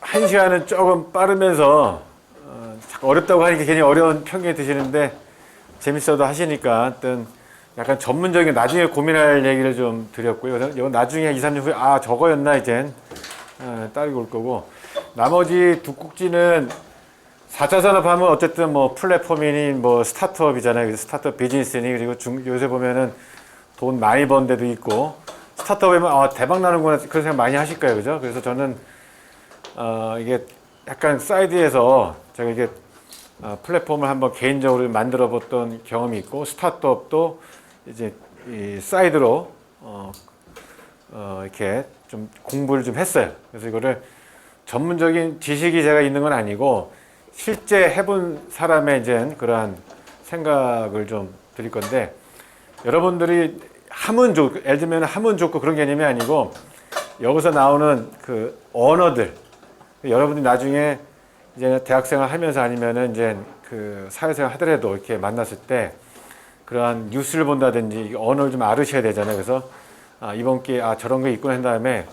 한 시간은 조금 빠르면서 어렵다고 하니까 괜히 어려운 편견이 드시는데 재밌어도 하시니까 하여튼 약간 전문적인 나중에 고민할 얘기를 좀 드렸고요. 이건 나중에 2, 3년 후에 저거였나 이젠 따르게 올 거고, 나머지 두 꼭지는 4차 산업하면 어쨌든 뭐 플랫폼이니 뭐 스타트업이잖아요. 스타트업 비즈니스니, 그리고 요새 보면은 돈 많이 번 데도 있고, 스타트업이면 대박 나는구나 그런 생각 많이 하실 거예요. 그죠? 그래서 저는 이게 약간 사이드에서 제가 이게 플랫폼을 한번 개인적으로 만들어 봤던 경험이 있고, 스타트업도 이제 이 사이드로 이렇게 좀 공부를 좀 했어요. 그래서 이거를 전문적인 지식이 제가 있는 건 아니고 실제 해본 사람의 이제 그러한 생각을 좀 드릴 건데, 여러분들이 하면 좋고, 예를 들면 하면 좋고 그런 개념이 아니고, 여기서 나오는 그 언어들, 여러분들이 나중에 이제 대학생활 하면서 아니면은 이제 그 사회생활 하더라도 이렇게 만났을 때 그러한 뉴스를 본다든지 언어를 좀 알으셔야 되잖아요. 그래서 이번 기회에 저런 게 있구나 한 다음에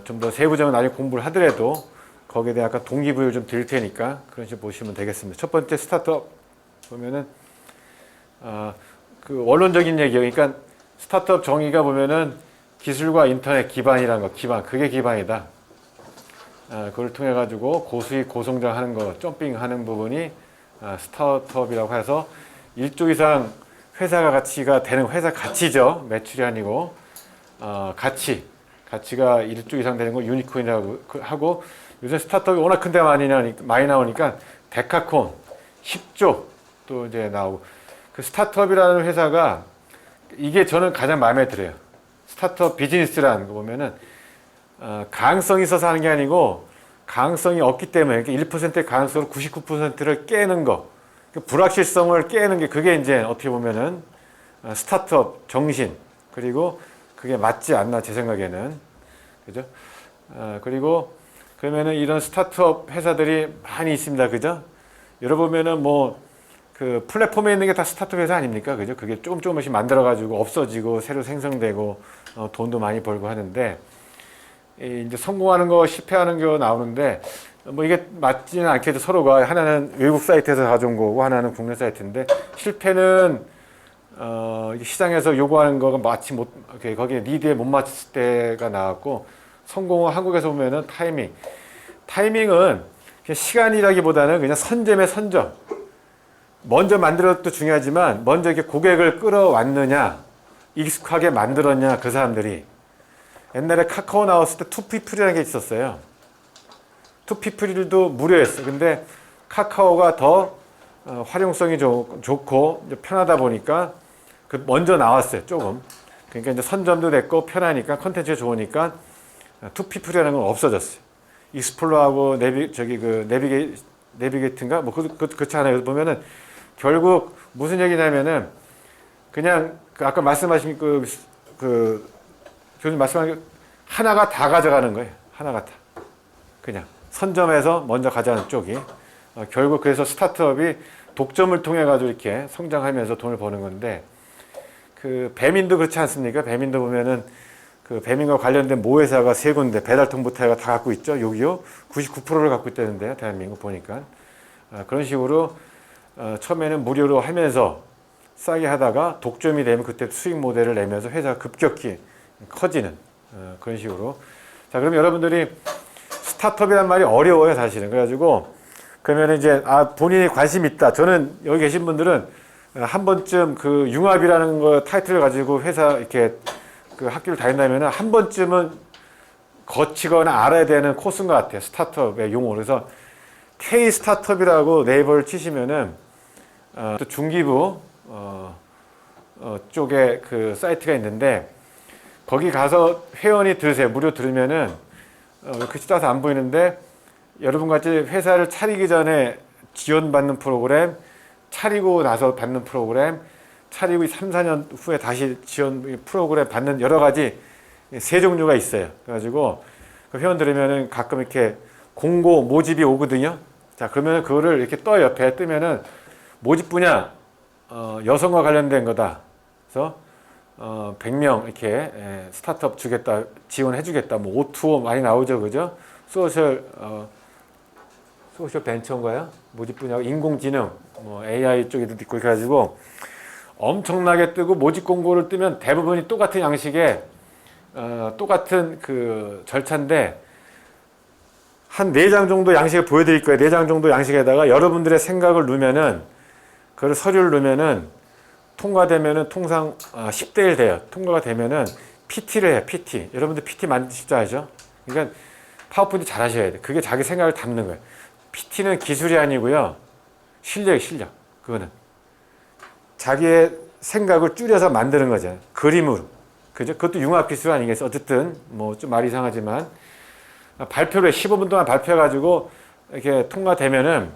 좀 더 세부적으로 나중에 공부를 하더라도 거기에 대해 약간 동기부여를 좀 드릴 테니까 그런 식으로 보시면 되겠습니다. 첫 번째 스타트업 보면은 그 원론적인 얘기예요. 그러니까 스타트업 정의가 보면은 기술과 인터넷 기반이라는 거, 그게 기반이다. 그걸 통해 가지고 고수익 고성장 하는 거, 점핑하는 부분이 스타트업이라고 해서 일조 이상 회사가 가치가 되는, 회사 가치죠. 매출이 아니고 가치가 1조 이상 되는 거 유니콘이라고 하고, 요새 스타트업이 워낙 큰 데 많이 나오니까 데카콘 10조 또 이제 나오고, 그 스타트업이라는 회사가 이게 저는 가장 마음에 들어요. 스타트업 비즈니스라는 거 보면은 가능성이 있어서 하는 게 아니고 가능성이 없기 때문에, 그러니까 1%의 가능성으로 99%를 깨는 거, 그 불확실성을 깨는 게, 그게 이제 어떻게 보면은 스타트업 정신, 그리고 그게 맞지 않나 제 생각에는. 그죠? 그리고 그러면은 이런 스타트업 회사들이 많이 있습니다. 그죠? 열어보면은 뭐 그 플랫폼에 있는 게 다 스타트업 회사 아닙니까? 그죠? 그게 조금씩 만들어가지고 없어지고 새로 생성되고 돈도 많이 벌고 하는데, 이제 성공하는 거, 실패하는 거 나오는데, 뭐 이게 맞지는 않게도 서로가, 하나는 외국 사이트에서 가져온 거고 하나는 국내 사이트인데, 실패는 시장에서 요구하는 거가 마치 거기에 니드에 못 맞췄을 때가 나왔고, 성공은 한국에서 보면은 타이밍은 그냥 시간이라기보다는 그냥 선점의 선점. 먼저 만들어도 중요하지만 먼저 이렇게 고객을 끌어왔느냐, 익숙하게 만들었냐, 그 사람들이. 옛날에 카카오 나왔을 때 투피플이라는 게 있었어요. 투피플도 무료였어요. 근데 카카오가 더 활용성이 좋고 편하다 보니까 먼저 나왔어요. 조금. 그러니까 이제 선점도 됐고 편하니까, 컨텐츠가 좋으니까 투피플이라는 건 없어졌어요. 익스플로어하고 내비게이트인가 뭐 그렇지 않아요. 보면은 결국 무슨 얘기냐면은 그냥 아까 말씀하신 교수님 말씀하신 게 하나가 다 가져가는 거예요. 하나가 다. 그냥 선점해서 먼저 가져가는 쪽이. 결국 그래서 스타트업이 독점을 통해 가지고 이렇게 성장하면서 돈을 버는 건데, 그 배민도 그렇지 않습니까? 배민도 보면은 그 배민과 관련된 모회사가 세 군데, 배달통부터 해가 다 갖고 있죠. 여기요. 99%를 갖고 있다는데요. 대한민국 보니까. 그런 식으로 처음에는 무료로 하면서 싸게 하다가 독점이 되면 그때 수익 모델을 내면서 회사가 급격히 커지는 그런 식으로. 자, 그럼 여러분들이 스타트업이란 말이 어려워요, 사실은. 그래가지고 그러면 이제 본인이 관심 있다. 저는 여기 계신 분들은 한 번쯤 그 융합이라는 거 타이틀을 가지고 회사 이렇게 그 학교를 다닌다면 한 번쯤은 거치거나 알아야 되는 코스인 것 같아요. 스타트업의 용어. 그래서 K 스타트업이라고 네이버를 치시면은 또 중기부 쪽에 그 사이트가 있는데, 거기 가서 회원이 들으세요. 무료 들으면은 글씨 따서 안 보이는데, 여러분 같이 회사를 차리기 전에 지원받는 프로그램, 차리고 나서 받는 프로그램, 차리고 3, 4년 후에 다시 지원 프로그램 받는 여러 가지 세 종류가 있어요. 그래가지고 그 회원 들으면은 가끔 이렇게 공고 모집이 오거든요. 자, 그러면 그거를 이렇게 떠 옆에 뜨면은 모집 분야 여성과 관련된 거다. 그래서 100명 이렇게 스타트업 주겠다, 지원해 주겠다. 뭐 O2O 많이 나오죠, 그죠? 소셜 벤처인가요? 모집 분야가 인공지능, 뭐 AI 쪽에도 있고 해가지고 엄청나게 뜨고 모집 공고를 뜨면 대부분이 똑같은 양식의 똑같은 그 절차인데 한 4장 정도 양식을 보여드릴 거예요. 4장 정도 양식에다가 여러분들의 생각을 넣으면은 그걸 서류를 넣으면은 통과되면은 통상 10대 1 돼요. 통과가 되면은 PT를 해요. PT. 여러분들 PT 만드실 줄 알죠? 그러니까 파워포인트 잘 하셔야 돼요. 그게 자기 생각을 담는 거예요. PT는 기술이 아니고요. 실력이 실력. 그거는. 자기의 생각을 줄여서 만드는 거죠. 그림으로. 그죠? 그것도 융합기술 아니겠어요? 어쨌든, 뭐 좀 말이 이상하지만. 발표를 15분 동안 발표해가지고 이렇게 통과되면은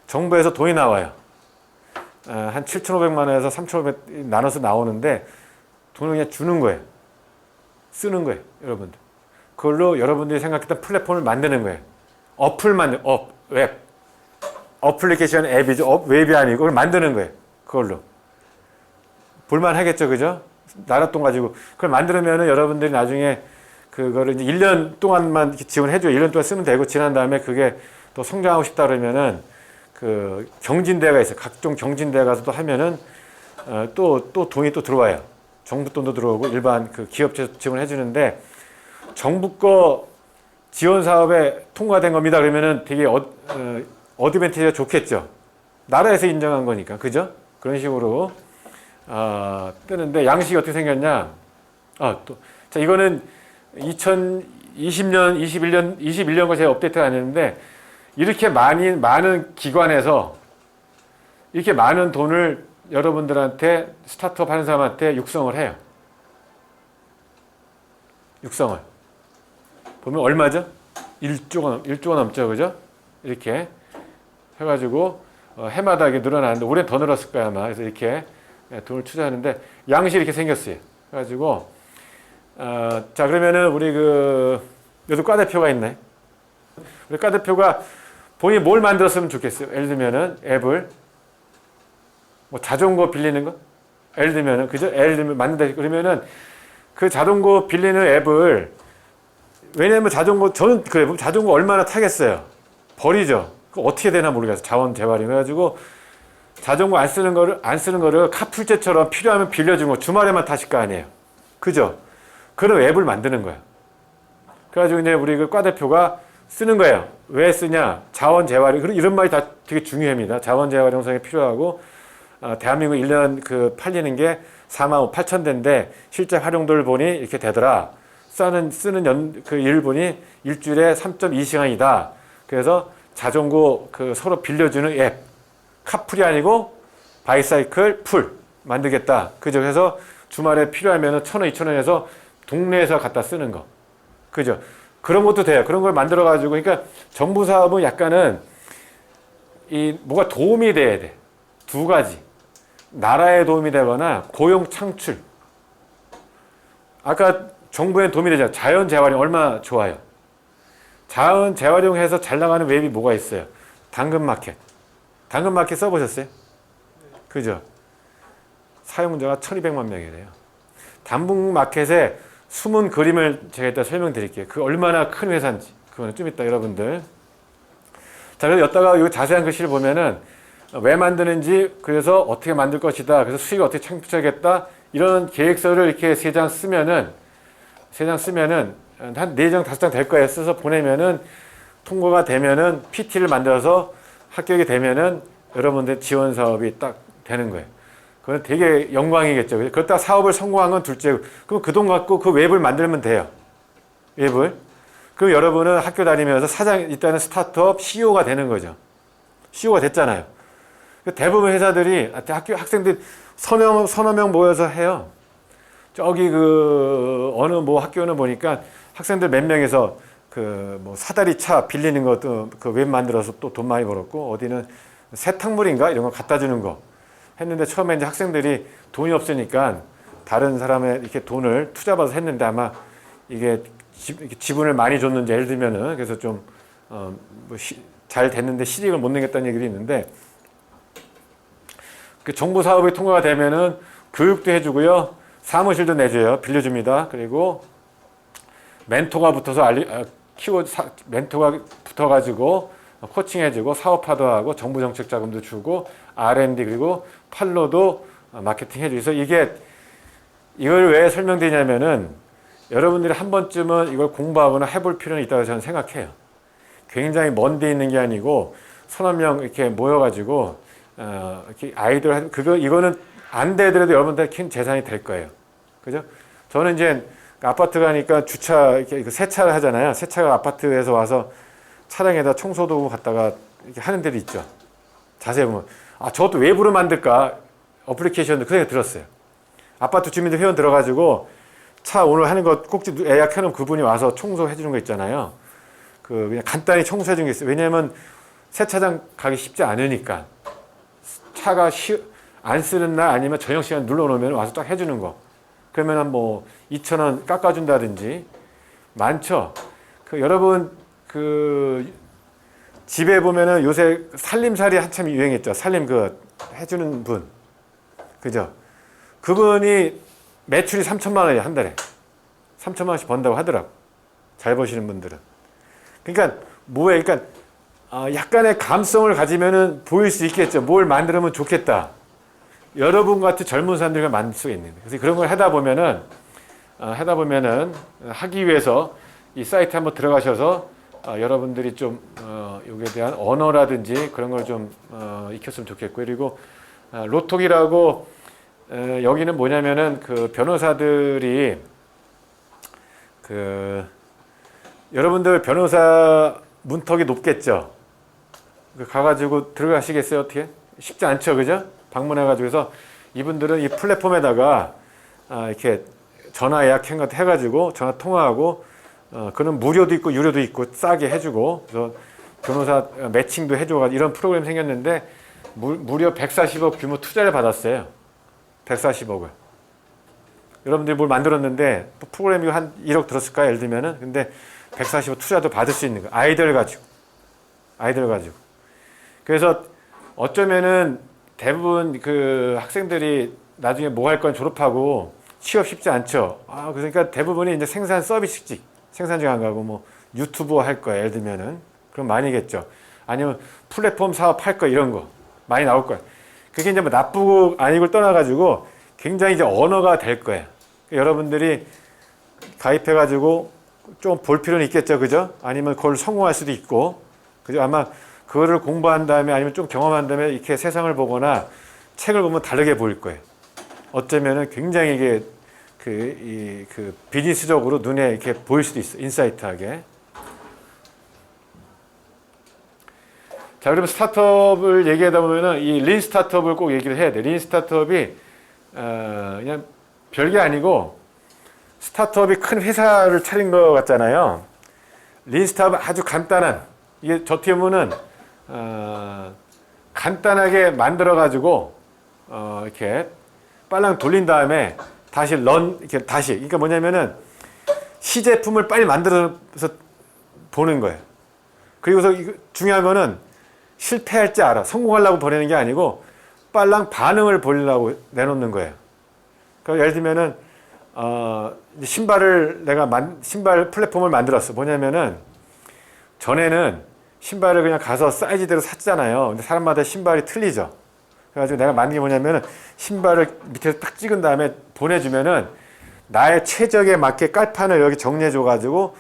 정부에서 돈이 나와요. 한 7,500만 원에서 3,500 나눠서 나오는데 돈을 그냥 주는 거예요. 쓰는 거예요. 여러분들. 그걸로 여러분들이 생각했던 플랫폼을 만드는 거예요. 웹. 어플리케이션 앱이죠. 웹이 아니고 그걸 만드는 거예요. 그걸로. 볼만 하겠죠. 그죠? 나라 돈 가지고. 그걸 만들면은 여러분들이 나중에 그거를 이제 1년 동안만 지원해줘요. 1년 동안 쓰면 되고, 지난 다음에 그게 또 성장하고 싶다 그러면은 그 경진대회가 있어요. 각종 경진대회 가서도 하면은 또 돈이 또 들어와요. 정부 돈도 들어오고 일반 그 기업체 지원해 주는데 정부 거 지원 사업에 통과된 겁니다. 그러면은 되게 어드밴티지가 좋겠죠. 나라에서 인정한 거니까. 그죠? 그런 식으로 뜨는데 양식이 어떻게 생겼냐? 자, 이거는 2020년, 21년 제가 업데이트가 안 했는데 이렇게 많은 기관에서 이렇게 많은 돈을 여러분들한테 스타트업 하는 사람한테 육성을 해요. 육성을. 보면 얼마죠? 1조가 넘죠. 그죠? 이렇게 해가지고 해마다 이게 늘어나는데 올해 더 늘었을 거야 아마. 그래서 이렇게 돈을 투자하는데 양식이 이렇게 생겼어요. 그래가지고 자 그러면은 우리 여기 과대표가 있네. 우리 과대표가 본인이 뭘 만들었으면 좋겠어요. 예를 들면은 앱을 뭐 자전거 빌리는 거? 예를 들면은 그죠? 예를 들면 만든다 그러면은 그 자전거 빌리는 앱을 왜냐면 저는 그래 자전거 얼마나 타겠어요. 버리죠. 그 어떻게 되나 모르겠어요. 자원 재활용 해가지고 자전거 안 쓰는 거를 카풀제처럼 필요하면 빌려준 거 주말에만 타실 거 아니에요. 그죠? 그런 앱을 만드는 거예요. 그래가지고 이제 우리 그 과대표가 쓰는 거예요. 왜 쓰냐? 자원 재활용. 이런 말이 다 되게 중요합니다. 자원 재활용성이 필요하고, 대한민국 1년 팔리는 게 48,000대인데, 실제 활용도를 보니 이렇게 되더라. 쓰는 일분이 일주일에 3.2시간이다. 그래서 자전거 서로 빌려주는 앱. 카풀이 아니고, 바이사이클 풀. 만들겠다. 그죠? 그래서 주말에 필요하면 1,000원, 2,000원에서 동네에서 갖다 쓰는 거. 그죠? 그런 것도 돼요. 그런 걸 만들어가지고. 그러니까 정부 사업은 약간은 뭐가 도움이 돼야 돼. 두 가지. 나라에 도움이 되거나 고용 창출. 아까 정부에 도움이 되잖아요. 자연 재활용 얼마나 좋아요. 자연 재활용해서 잘 나가는 웹이 뭐가 있어요? 당근마켓. 당근마켓 써보셨어요? 그죠? 사용자가 1,200만 명이래요. 당근마켓에 숨은 그림을 제가 이따 설명드릴게요. 그 얼마나 큰 회사인지. 그거는 좀 이따 여러분들. 자, 그래서 여기다가 이 자세한 글씨를 보면은 왜 만드는지, 그래서 어떻게 만들 것이다. 그래서 수익을 어떻게 창출하겠다. 이런 계획서를 이렇게 3장 쓰면은 한 4장, 5장 될 거예요. 써서 보내면은 통과가 되면은 PT를 만들어서 합격이 되면은 여러분들 지원 사업이 딱 되는 거예요. 그건 되게 영광이겠죠. 그렇다가 사업을 성공한 건 둘째고, 그럼 그 돈 갖고 그 웹을 만들면 돼요. 웹을. 그럼 여러분은 학교 다니면서 일단은 스타트업 CEO가 되는 거죠. CEO가 됐잖아요. 대부분 회사들이, 학생들 서너 명 모여서 해요. 저기 어느 학교는 보니까 학생들 몇 명에서 사다리 차 빌리는 것도 그 웹 만들어서 또 돈 많이 벌었고, 어디는 세탁물인가? 이런 거 갖다 주는 거. 했는데 처음에 이제 학생들이 돈이 없으니까 다른 사람의 이렇게 돈을 투자받아서 했는데 아마 이게 지분을 많이 줬는지 예를 들면은 그래서 좀 잘 됐는데 실익을 못 내겠다는 얘기도 있는데 그 정부 사업이 통과가 되면은 교육도 해주고요. 사무실도 내줘요. 빌려줍니다. 그리고 멘토가 붙어서 멘토가 붙어가지고 코칭해주고 사업화도 하고 정부 정책 자금도 주고 R&D 그리고 팔로도 마케팅 해주고 이걸 왜 설명드리냐면은 여러분들이 한 번쯤은 이걸 공부하거나 해볼 필요는 있다고 저는 생각해요. 굉장히 먼 데 있는 게 아니고 서너 명 이렇게 모여가지고 이렇게 아이들 이거는 안 되더라도 여러분들 큰 재산이 될 거예요. 그죠? 저는 이제 아파트 가니까 주차 이렇게 세차를 하잖아요. 세차가 아파트에서 와서 차량에다 청소도 갖다가 이렇게 하는 데도 있죠. 자세히 보면 저것도 외부로 만들까 어플리케이션도 그 생각 들었어요. 아파트 주민들 회원 들어가지고 차 오늘 하는 거 꼭지 예약해놓은 그분이 와서 청소해 주는 거 있잖아요. 그냥 간단히 청소해 주는 게 있어요. 왜냐하면 세차장 가기 쉽지 않으니까 차가 안 쓰는 날 아니면 저녁 시간 눌러놓으면 와서 딱 해주는 거. 그러면 뭐 2,000원 깎아준다든지 많죠. 여러분 집에 보면은 요새 살림살이 한참 유행했죠. 살림 해주는 분, 그죠? 그분이 매출이 3천만 원이에요, 한 달에. 3천만 원씩 번다고 하더라고. 잘 버시는 분들은. 그러니까 그러니까 약간의 감성을 가지면은 보일 수 있겠죠. 뭘 만들면 좋겠다. 여러분 같은 젊은 사람들과 만들 수가 있는 거예요. 그래서 그런 걸 하다 보면은 하기 위해서 이 사이트 한번 들어가셔서 여러분들이 좀 여기에 대한 언어라든지 그런 걸 좀 익혔으면 좋겠고, 그리고 로톡이라고 여기는 뭐냐면은 변호사들이 여러분들 변호사 문턱이 높겠죠. 가가지고 들어가시겠어요? 어떻게? 쉽지 않죠, 그죠? 방문해가지고 해서 이분들은 이 플랫폼에다가 이렇게 전화 예약 해가지고 전화 통화하고 그는 무료도 있고 유료도 있고 싸게 해주고, 그래서 변호사 매칭도 해줘가지고 이런 프로그램 생겼는데 무려 140억 규모 투자를 받았어요. 140억을. 여러분들이 뭘 만들었는데 프로그램이 한 1억 들었을까요? 예를 들면은. 근데 140억 투자도 받을 수 있는 거. 아이들 가지고. 그래서 어쩌면은 대부분 학생들이 나중에 뭐 할 건 졸업하고 취업 쉽지 않죠. 그러니까 대부분이 이제 생산 서비스직, 생산직 안 가고 뭐 유튜버 할 거야. 예를 들면은. 그럼 많이겠죠. 아니면 플랫폼 사업 할 거 이런 거. 많이 나올 거야. 그게 이제 뭐 나쁘고 아니고를 떠나가지고 굉장히 이제 언어가 될 거예요. 여러분들이 가입해가지고 좀 볼 필요는 있겠죠. 그죠? 아니면 그걸 성공할 수도 있고. 그죠? 아마 그거를 공부한 다음에 아니면 좀 경험한 다음에 이렇게 세상을 보거나 책을 보면 다르게 보일 거예요. 어쩌면은 굉장히 이게 비즈니스적으로 눈에 이렇게 보일 수도 있어. 인사이트하게. 자, 그러면 스타트업을 얘기하다 보면은 이 린 스타트업을 꼭 얘기를 해야 돼. 린 스타트업이 그냥 별게 아니고 스타트업이 큰 회사를 차린 것 같잖아요. 린 스타트업은 아주 간단한, 이게 어떻게 보면은 간단하게 만들어 가지고 이렇게 빨랑 돌린 다음에 그러니까 뭐냐면은 시제품을 빨리 만들어서 보는 거예요. 그리고서 중요한 거는 실패할지 알아. 성공하려고 보내는 게 아니고 빨랑 반응을 보려고 내놓는 거예요. 그러니까 예를 들면은 신발 플랫폼을 만들었어. 뭐냐면은 전에는 신발을 그냥 가서 사이즈대로 샀잖아요. 근데 사람마다 신발이 틀리죠. 그래가지고 내가 만든 게 뭐냐면은 신발을 밑에서 딱 찍은 다음에 보내주면은 나의 최적에 맞게 깔판을 여기 정리해줘가지고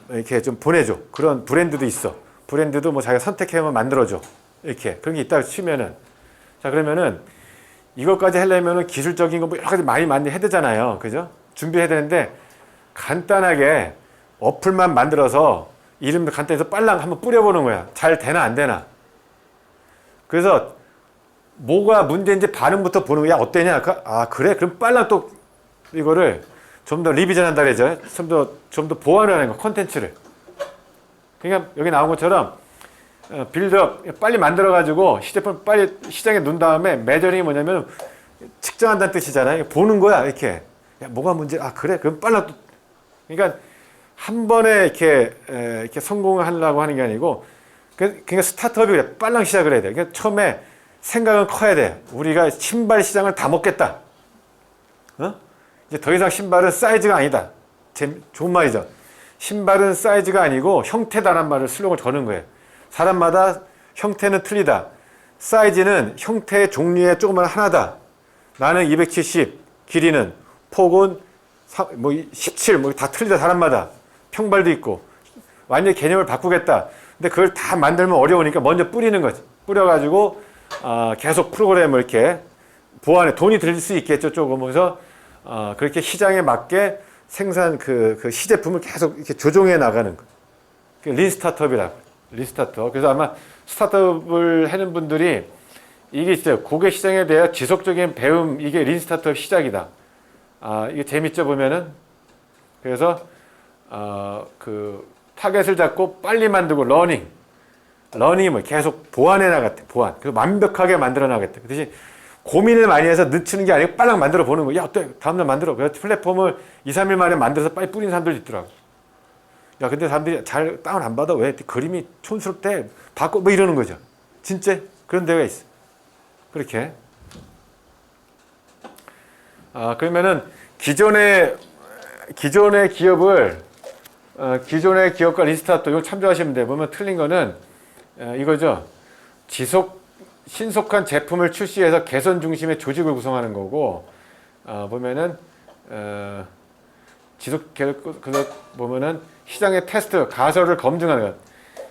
이렇게 좀 보내줘. 그런 브랜드도 있어. 브랜드도 뭐 자기가 선택해서 만들어줘. 이렇게. 그런 게 있다고 치면은. 자, 그러면은 이것까지 하려면은 기술적인 거 뭐 여러 가지 많이 해야 되잖아요. 그죠? 준비해야 되는데 간단하게 어플만 만들어서 이름도 간단해서 빨랑 한번 뿌려보는 거야. 잘 되나 안 되나. 그래서 뭐가 문제인지 반응부터 보는 거야. 어때냐? 그래? 그럼 빨랑 또 이거를 좀 더 리비전 한다 그러죠. 좀 더 보완을 하는 거, 콘텐츠를. 그러니까 여기 나온 것처럼 빌드업 빨리 만들어가지고 시제품 빨리 시장에 놓은 다음에 매저링이 뭐냐면 측정한다는 뜻이잖아요. 보는 거야, 이렇게. 야, 뭐가 문제? 그래? 그럼 빨라 또. 그러니까 한 번에 이렇게 성공을 하려고 하는 게 아니고, 그러니까 스타트업이 그래. 빨랑 시작을 해야 돼. 그러니까 처음에 생각은 커야 돼. 우리가 신발 시장을 다 먹겠다. 이제 더 이상 신발은 사이즈가 아니다. 좋은 말이죠. 신발은 사이즈가 아니고 형태다란 말을 슬로건을 거는 거예요. 사람마다 형태는 틀리다. 사이즈는 형태의 종류의 조그만 하나다. 나는 270, 길이는, 폭은 17, 다 틀리다, 사람마다. 평발도 있고. 완전히 개념을 바꾸겠다. 근데 그걸 다 만들면 어려우니까 먼저 뿌리는 거지. 뿌려가지고, 계속 프로그램을 이렇게 보완해. 돈이 들 수 있겠죠, 조금. 그래서, 그렇게 시장에 맞게 생산 그 시제품을 계속 이렇게 조정해 나가는 거. 린 스타트업이라고. 린 스타트업. 그래서 아마 스타트업을 하는 분들이 이게 있어요. 고객 시장에 대한 지속적인 배움, 이게 린 스타트업 시작이다. 이게 재밌죠, 보면은. 그래서, 그 타겟을 잡고 빨리 만들고 러닝이 뭐 계속 보완해 나갔대. 보완. 그래서 완벽하게 만들어 나갔대. 그 대신 고민을 많이 해서 늦추는 게 아니고 빨리 만들어 보는 거야. 야, 또 다음날 만들어. 그래서 플랫폼을 2, 3일 만에 만들어서 빨리 뿌리는 사람들도 있더라고. 야, 근데 사람들이 잘 다운 안 받아. 왜? 그림이 촌스럽대. 바꿔. 뭐 이러는 거죠. 진짜 그런 데가 있어. 그렇게. 그러면은 기존의 기존의 기업과 리스타트 이걸 참조하시면 돼요. 보면 틀린 거는 이거죠. 신속한 제품을 출시해서 개선 중심의 조직을 구성하는 거고, 보면은 보면은 시장의 테스트, 가설을 검증하는 것,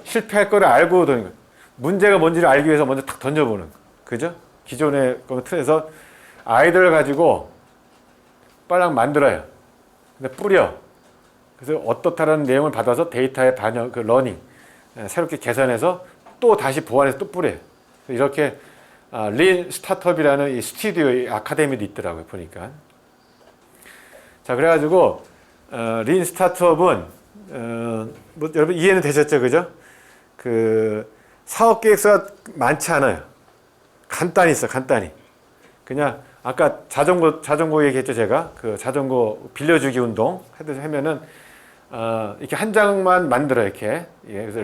실패할 거를 알고 도는 것, 문제가 뭔지를 알기 위해서 먼저 탁 던져보는 것, 그죠? 기존의 틀에서 아이디어를 가지고 빨랑 만들어요. 근데 뿌려. 그래서 어떻다라는 내용을 받아서 데이터에 반영, 러닝, 새롭게 개선해서 또 다시 보완해서 또 뿌려요. 이렇게 린 스타트업이라는 이 스튜디오 아카데미도 있더라고요, 보니까. 자, 그래가지고 린 스타트업은 뭐 여러분 이해는 되셨죠, 그죠? 그 사업 계획서가 많지 않아요. 간단히 있어, 간단히. 그냥 아까 자전거 얘기했죠, 제가. 그 자전거 빌려주기 운동 하면은 이렇게 한 장만 만들어 이렇게. 예, 그래서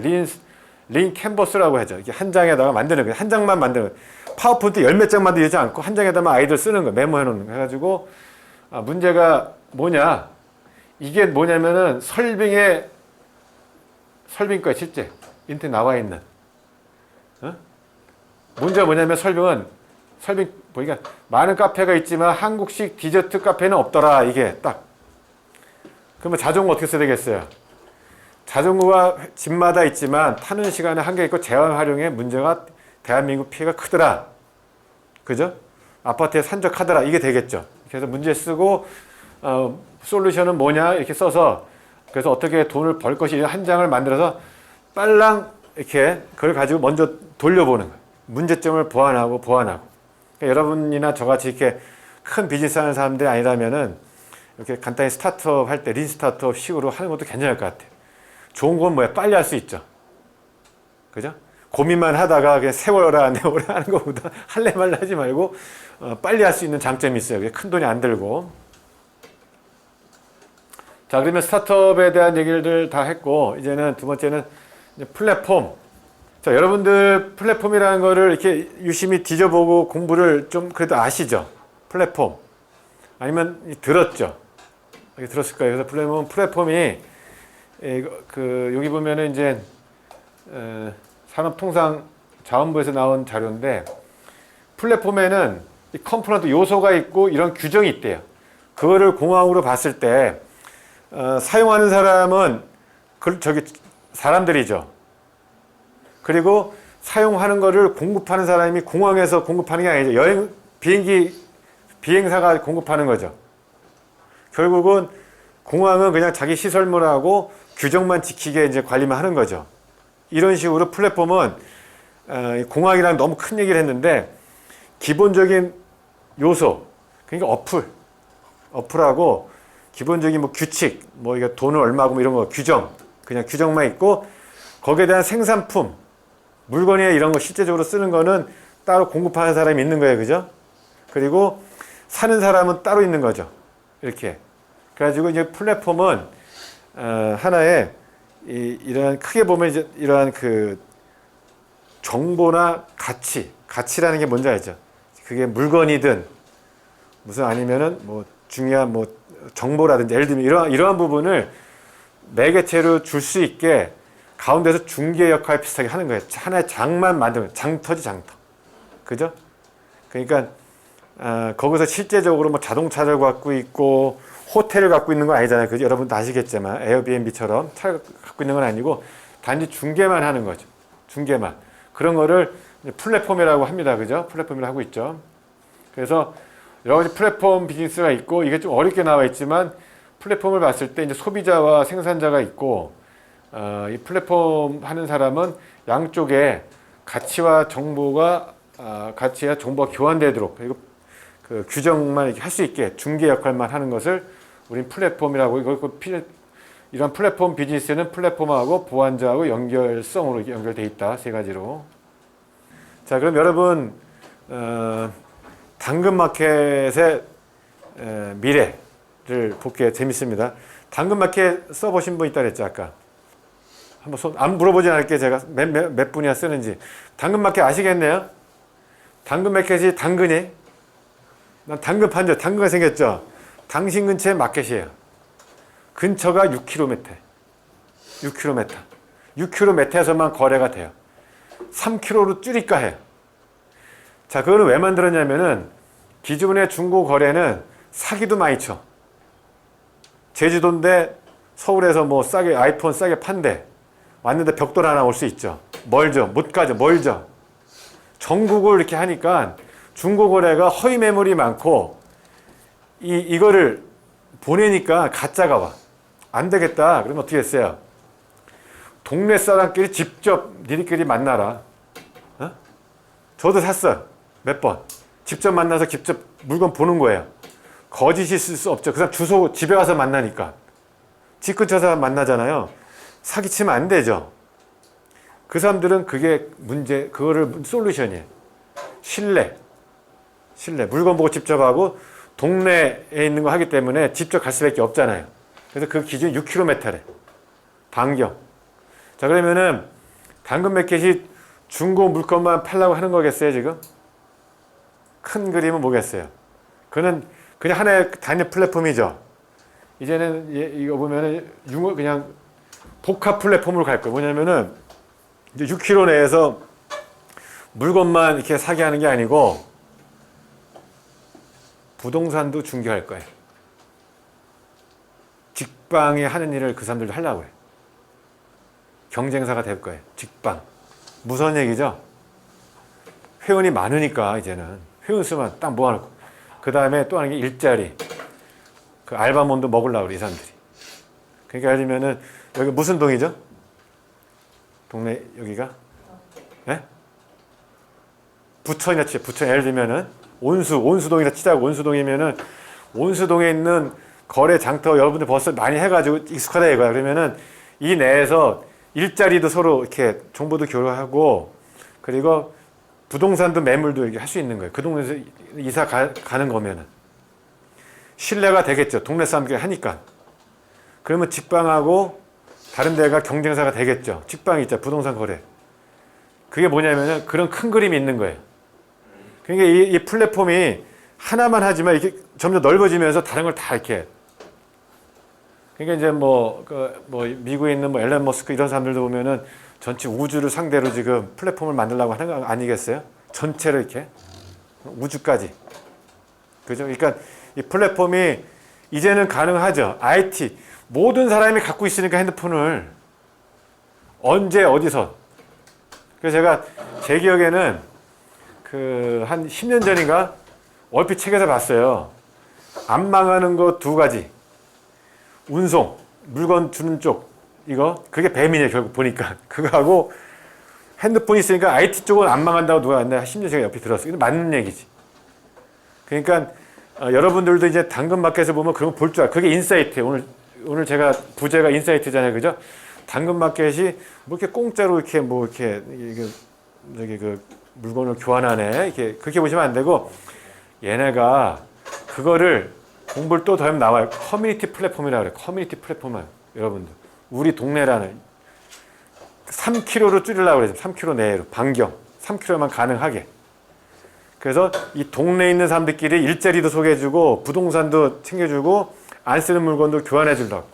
린 캔버스라고 하죠. 이렇게 한 장에다가 만드는 거예요. 한 장만 만드는 거예요. 파워포인트 열 몇 장 만들지 않고 한 장에다만 아이디어 쓰는 거예요. 메모해 놓는 거 해가지고 문제가 뭐냐? 이게 뭐냐면은 설빙거예요, 실제 인터넷 나와 있는. 문제가 뭐냐면 설빙 보니까 많은 카페가 있지만 한국식 디저트 카페는 없더라. 이게 딱. 그러면 자전거 어떻게 써야 되겠어요? 자전거가 집마다 있지만 타는 시간에 한계 있고 재활 활용에 문제가 대한민국 피해가 크더라. 그죠? 아파트에 산적하더라. 이게 되겠죠. 그래서 문제 쓰고 솔루션은 뭐냐 이렇게 써서 그래서 어떻게 돈을 벌 것이 한 장을 만들어서 빨랑 이렇게 그걸 가지고 먼저 돌려보는 거예요. 문제점을 보완하고. 그러니까 여러분이나 저같이 이렇게 큰 비즈니스 하는 사람들이 아니라면은 이렇게 간단히 스타트업 할 때 린 스타트업 식으로 하는 것도 괜찮을 것 같아요. 좋은 건 뭐야? 빨리 할 수 있죠. 그죠? 고민만 하다가 그냥 세월아 내월아 하는 것보다 할래 말래 하지 말고 빨리 할 수 있는 장점이 있어요. 큰 돈이 안 들고. 자, 그러면 스타트업에 대한 얘기를 다 했고 이제는 두 번째는 플랫폼. 자, 여러분들 플랫폼이라는 거를 이렇게 유심히 뒤져보고 공부를 좀 그래도 아시죠? 플랫폼. 아니면 들었죠? 들었을 거예요. 그래서 플랫폼이 여기 보면은 이제 산업통상자원부에서 나온 자료인데 플랫폼에는 이 컴포넌트 요소가 있고 이런 규정이 있대요. 그거를 공항으로 봤을 때 사용하는 사람은 사람들이죠. 그리고 사용하는 거를 공급하는 사람이 공항에서 공급하는 게 아니죠. 비행사가 공급하는 거죠. 결국은 공항은 그냥 자기 시설물하고 규정만 지키게 이제 관리만 하는 거죠. 이런 식으로 플랫폼은 공항이랑 너무 큰 얘기를 했는데 기본적인 요소, 그러니까 어플하고 기본적인 뭐 규칙, 뭐 이게 돈을 얼마고 뭐 이런 거 그냥 규정만 있고 거기에 대한 생산품, 물건이나 이런 거 실제적으로 쓰는 거는 따로 공급하는 사람이 있는 거예요, 그죠? 그리고 사는 사람은 따로 있는 거죠, 이렇게. 그래가지고 이제 플랫폼은 하나의 이러한 크게 보면 이제 이러한 그 정보나 가치라는 게 뭔지 알죠? 그게 물건이든 무슨 아니면은 뭐 중요한 뭐 정보라든지 예를 들면 이러한 부분을 매개체로 줄 수 있게 가운데서 중개 역할 비슷하게 하는 거예요. 하나의 장만 만들면 장터지 장터. 그죠? 그러니까 거기서 실제적으로 뭐 자동차를 갖고 있고 호텔을 갖고 있는 건 아니잖아요. 그죠? 여러분도 아시겠지만 에어비앤비처럼 차를 갖고 있는 건 아니고 단지 중개만 하는 거죠. 중개만. 그런 거를 플랫폼이라고 합니다. 그죠? 플랫폼이라고 하고 있죠. 그래서 여러 가지 플랫폼 비즈니스가 있고 이게 좀 어렵게 나와 있지만 플랫폼을 봤을 때 이제 소비자와 생산자가 있고 이 플랫폼 하는 사람은 양쪽에 가치와 정보가 교환되도록 그리고 그 규정만 이렇게 할 수 있게 중개 역할만 하는 것을 우린 플랫폼이라고 이런 플랫폼 비즈니스는 플랫폼하고 보안자하고 연결성으로 연결돼 있다. 세 가지로. 자, 그럼 여러분 당근마켓의 미래를 볼게요. 재밌습니다. 당근마켓 써보신 분 있다 그랬죠 아까. 한번 안 물어보진 않을게요. 제가 몇 분이나 쓰는지. 당근마켓 아시겠네요? 당근마켓이 당근이 난 당근 판죠. 당근가 생겼죠. 당신 근처에 마켓이에요. 근처가 6km. 6km에서만 거래가 돼요. 3km로 줄일까 해요. 자, 그거는 왜 만들었냐면은 기존의 중고 거래는 사기도 많이 쳐. 제주도인데 서울에서 뭐 싸게 아이폰 싸게 판대. 왔는데 벽돌 하나 올 수 있죠. 멀죠. 못 가죠. 멀죠. 전국을 이렇게 하니까 중고 거래가 허위 매물이 많고 이거를 보내니까 가짜가 와. 안 되겠다. 그러면 어떻게 했어요? 동네 사람끼리 직접 니들끼리 만나라. 어? 저도 샀어요. 몇 번. 직접 만나서 직접 물건 보는 거예요. 거짓이 있을 수 없죠. 그 사람 주소 집에 가서 만나니까. 집 근처에서 만나잖아요. 사기치면 안 되죠. 그 사람들은 그게 그거를 솔루션이에요. 신뢰. 물건 보고 직접 하고 동네에 있는 거 하기 때문에 직접 갈 수밖에 없잖아요. 그래서 그 기준이 6km래. 반경. 자, 그러면은 당근마켓이 중고 물건만 팔라고 하는 거겠어요, 지금? 큰 그림은 뭐겠어요? 그는 그냥 하나의 단일 플랫폼이죠. 이제는 이거 보면은 그냥 복합 플랫폼으로 갈 거예요. 뭐냐면은 이제 6km 내에서 물건만 이렇게 사게 하는 게 아니고 부동산도 중개할 거예요. 직방에 하는 일을 그 사람들도 하려고 해요. 경쟁사가 될 거예요. 직방. 무서운 얘기죠? 회원이 많으니까 이제는 회원 수만 딱 모아놓고 그 다음에 또 하는 게 일자리. 그 알바몬도 먹으려고 그래 이 사람들이. 그러니까 예를 들면은 여기 무슨 동이죠? 동네 여기가? 네? 부천이나 치죠. 부천 예를 들면은 온수동이나 치자고. 온수동이면은 온수동에 있는 거래 장터 여러분들 벌써 많이 해가지고 익숙하다 이거야. 그러면은 이 내에서 일자리도 서로 이렇게 정보도 교류하고 그리고 부동산도 매물도 이렇게 할 수 있는 거예요. 그 동네에서 이사 가는 거면은 신뢰가 되겠죠. 동네 사람들이 하니까. 그러면 직방하고 다른 데가 경쟁사가 되겠죠. 직방이 있죠. 부동산 거래. 그게 뭐냐면은 그런 큰 그림이 있는 거예요. 그러니까 이 플랫폼이 하나만 하지만 이렇게 점점 넓어지면서 다른 걸 다 이렇게. 그러니까 이제 미국에 있는 뭐 앨런 머스크 이런 사람들도 보면은 전체 우주를 상대로 지금 플랫폼을 만들려고 하는 거 아니겠어요? 전체를 이렇게. 우주까지. 그죠? 그러니까 이 플랫폼이 이제는 가능하죠. IT. 모든 사람이 갖고 있으니까 핸드폰을. 언제, 어디서. 그래서 제가 제 기억에는 한 10년 전인가 얼핏 책에서 봤어요. 안 망하는 거 두 가지. 운송, 물건 주는 쪽. 그게 뱀이네요, 결국 보니까. 그거하고 핸드폰이 있으니까 IT 쪽은 안 망한다고 누가 했나 10년 전에 옆에 들었어요. 근데 맞는 얘기지. 그러니까 여러분들도 이제 당근마켓에서 보면 그런 거 볼 줄 알아요. 그게 인사이트예요. 오늘 제가 부제가 인사이트잖아요. 그죠? 당근마켓이 뭐 이렇게 공짜로 이렇게 물건을 교환하네. 이렇게 그렇게 보시면 안 되고 얘네가 그거를 공부를 또 더 하면 나와요. 커뮤니티 플랫폼이라고 그래요. 커뮤니티 플랫폼을 여러분들. 우리 동네라는 3km로 줄이려고 그래요. 3km 내로 반경 3km만 가능하게. 그래서 이 동네에 있는 사람들끼리 일자리도 소개해주고 부동산도 챙겨주고 안 쓰는 물건도 교환해 주려고.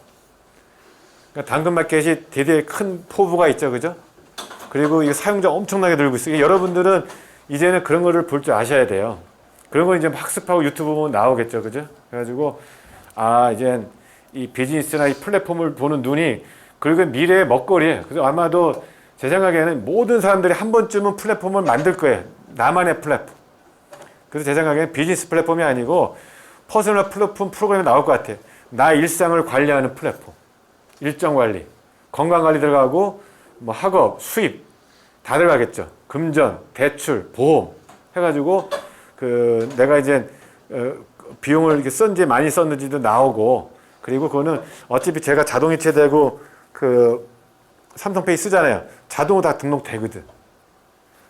그러니까 당근마켓이 되게 큰 포부가 있죠, 그죠? 그리고 이 사용자 엄청나게 늘고 있어요. 여러분들은 이제는 그런 거를 볼 줄 아셔야 돼요. 그런 거 이제 학습하고 유튜브 보면 나오겠죠, 그죠? 그래가지고 이제 이 비즈니스나 이 플랫폼을 보는 눈이 그리고 미래의 먹거리예요. 그래서 아마도 제 생각에는 모든 사람들이 한 번쯤은 플랫폼을 만들 거예요. 나만의 플랫폼. 그래서 제 생각에는 비즈니스 플랫폼이 아니고 퍼스널 플랫폼 프로그램이 나올 것 같아요. 나 일상을 관리하는 플랫폼. 일정 관리, 건강 관리 들어가고 뭐 학업, 수입 다 들어가겠죠. 금전, 대출, 보험 해가지고 내가 이제 비용을 이렇게 썼는지 많이 썼는지도 나오고 그리고 그거는 어차피 제가 자동이체되고 삼성페이 쓰잖아요. 자동으로 다 등록되거든.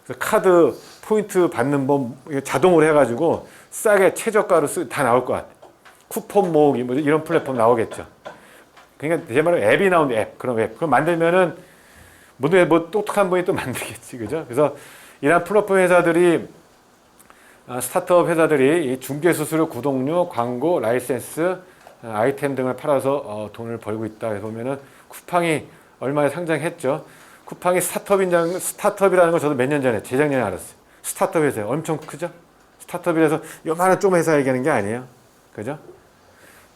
그래서 카드 포인트 받는 법 자동으로 해가지고 싸게 최저가로 다 나올 것 같아. 쿠폰 모으기 뭐 이런 플랫폼 나오겠죠. 그러니까 제 말은 앱이 나오는데 그런 앱. 그럼 만들면은 뭐 똑똑한 분이 또 만들겠지, 그죠? 그래서 이런 플랫폼 회사들이 스타트업 회사들이 이 중개 수수료, 구독료, 광고, 라이센스, 아이템 등을 팔아서 돈을 벌고 있다. 그래서 보면은 쿠팡이 얼마에 상장했죠. 쿠팡이 스타트업이라는 걸 저도 몇 년 전에 재작년에 알았어요. 스타트업 회사예요. 엄청 크죠? 스타트업이라서 요만한 좀 회사 얘기하는 게 아니에요. 그죠?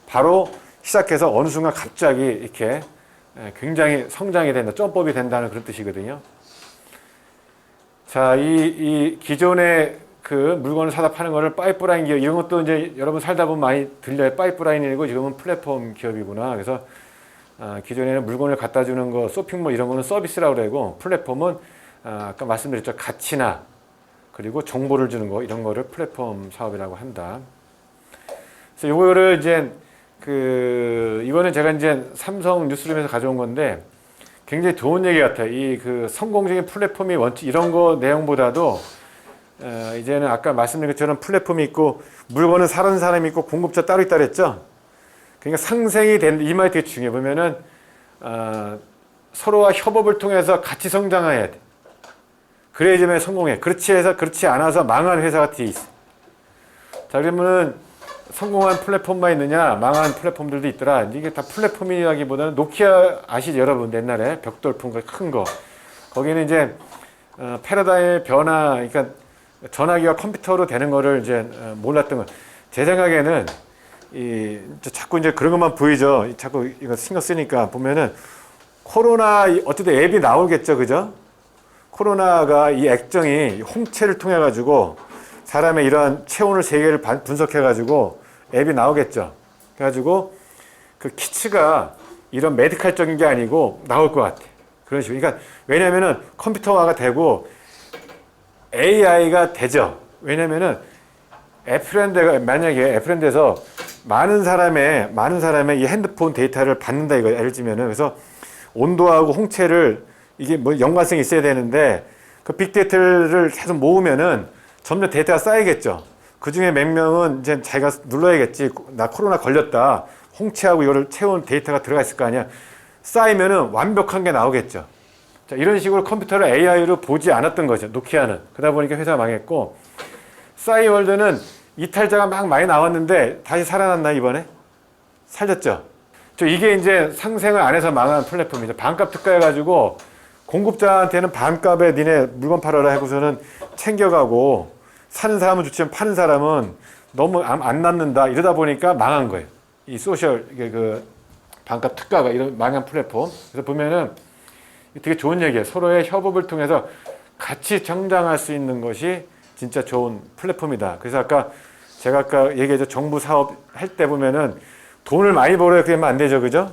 바로 시작해서 어느 순간 갑자기 이렇게 굉장히 성장이 된다, 점법이 된다는 그런 뜻이거든요. 자, 이 기존의 물건을 사다 파는 거를 파이프라인 기업, 이런 것도 이제 여러분 살다 보면 많이 들려요. 파이프라인이고 지금은 플랫폼 기업이구나. 그래서 기존에는 물건을 갖다 주는 거, 쇼핑몰 이런 거는 서비스라고 그러고 플랫폼은 아까 말씀드렸죠. 가치나 그리고 정보를 주는 거 이런 거를 플랫폼 사업이라고 한다. 그래서 이거를 이제 이거는 제가 이제 삼성 뉴스룸에서 가져온 건데 굉장히 좋은 얘기 같아요. 이 성공적인 플랫폼이 이런 거 내용보다도 이제는 아까 말씀드린 것처럼 플랫폼이 있고 물건을 사는 사람이 있고 공급자 따로 있다 그랬죠. 그러니까 상생이 된 이 말이 되게 중요해. 보면은 서로와 협업을 통해서 같이 성장해야 돼. 그래야지만 성공해. 그렇지 않아서 망한 회사가 뒤에 있어. 자, 그러면은 성공한 플랫폼만 있느냐? 망한 플랫폼들도 있더라. 이게 다 플랫폼이라기보다는 노키아 아시죠, 여러분? 옛날에 벽돌폰 큰 거. 거기는 이제 패러다임의 변화, 그러니까 전화기가 컴퓨터로 되는 거를 이제 몰랐던 거. 제 생각에는 자꾸 이제 그런 것만 보이죠. 자꾸 이거 신경 쓰니까 보면은 코로나 어쨌든 앱이 나오겠죠, 그죠? 코로나가 이 액정이 홍채를 통해 가지고 사람의 이러한 체온을 세계를 분석해 가지고 앱이 나오겠죠. 그래가지고 키츠가 이런 메디컬적인 게 아니고 나올 것 같아. 그런 식으로. 그러니까 왜냐면은 컴퓨터화가 되고 AI가 되죠. 왜냐면은 만약에 애플랜드에서 많은 사람의 이 핸드폰 데이터를 받는다 이거 예를 들면은 그래서 온도하고 홍채를 이게 뭐 연관성이 있어야 되는데 그 빅데이터를 계속 모으면은 점점 데이터가 쌓이겠죠. 그 중에 몇 명은 이제 자기가 눌러야겠지. 나 코로나 걸렸다. 홍채하고 이거를 채운 데이터가 들어가 있을 거 아니야. 쌓이면은 완벽한 게 나오겠죠. 자, 이런 식으로 컴퓨터를 AI로 보지 않았던 거죠. 노키아는. 그러다 보니까 회사가 망했고, 싸이월드는 이탈자가 막 많이 나왔는데 다시 살아났나 이번에? 살렸죠. 이게 이제 상생을 안 해서 망한 플랫폼이죠. 반값 특가해가지고 공급자한테는 반값에 니네 물건 팔아라 하고서는 챙겨가고 사는 사람은 좋지만 파는 사람은 너무 안 낳는다 이러다 보니까 망한 거예요. 이 소셜 반값 특가가 이런 망한 플랫폼. 그래서 보면은 되게 좋은 얘기예요. 서로의 협업을 통해서 같이 성장할 수 있는 것이 진짜 좋은 플랫폼이다. 그래서 제가 아까 얘기했죠. 정부 사업 할 때 보면은 돈을 많이 벌어야 그러면 안 되죠. 그죠?